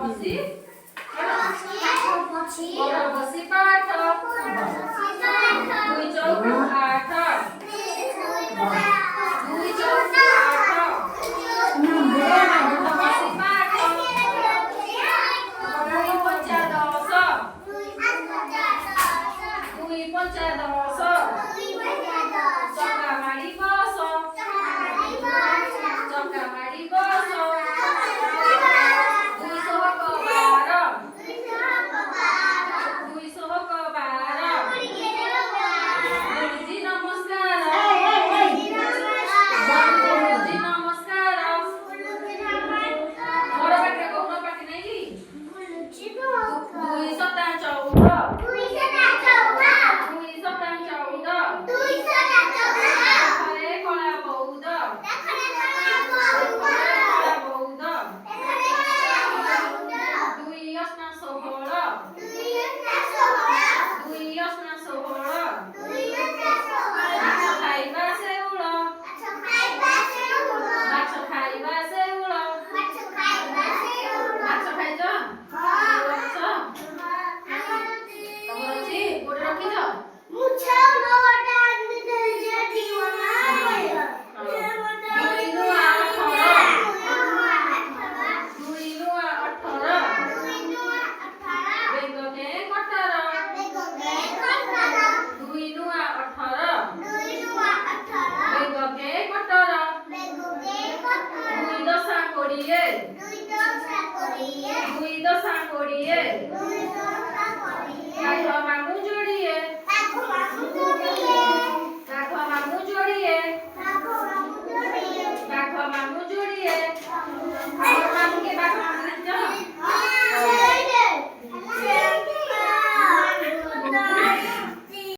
ବସି ବଡ଼ ବସି ପାଠ ଦୁଇ ଚଉକ ଆଠ ଦୁଇ ଚଉକ ଆଠ ବଡ଼ ବସି ପାଠ ଦୁଇ ପଞ୍ଚା ଦଶ ଦୁଇ ପଞ୍ଚା ଦଶ ଚକା ମାଡ଼ି ବସ ଚକା ମାଡ଼ି ବସ ଦୁଇ ଶହକ ବାର ଦୁଇ ଶହକ ବାର ଗୁରୁଜୀ ନମସ୍କାର ଗୁରୁଜୀ ନମସ୍କାର ମୋର ପାଟିରେ କହୁନ ପାଟି ନାହିଁ କି ଦୁଇ ଶତା 14 ଦୁଇ ଶତା 14 ପାଖରେ କଳା ବଉଦ କଳା ବଉଦ ଦୁଇ ଅସ୍ନା 16 ଦୁଇ ଅସ୍ନା 16 ମାଛ ଖାଇବା ଶେଉଳ ମାଛ ଖାଇବା ଶେଉଳ ମାଛ ଖାଇଛ ତମର ଅଛି କୋଉଠି ରଖିଛ ଦୁଇ ନୂଆ 18 ବେଙ୍ଗକେ କଟର ଦୁଇ ନୂଆ 18 ବେଙ୍ଗକେ କଟର ଦୁଇ ଦଶା 20 ଦୁଇ ଦଶା 20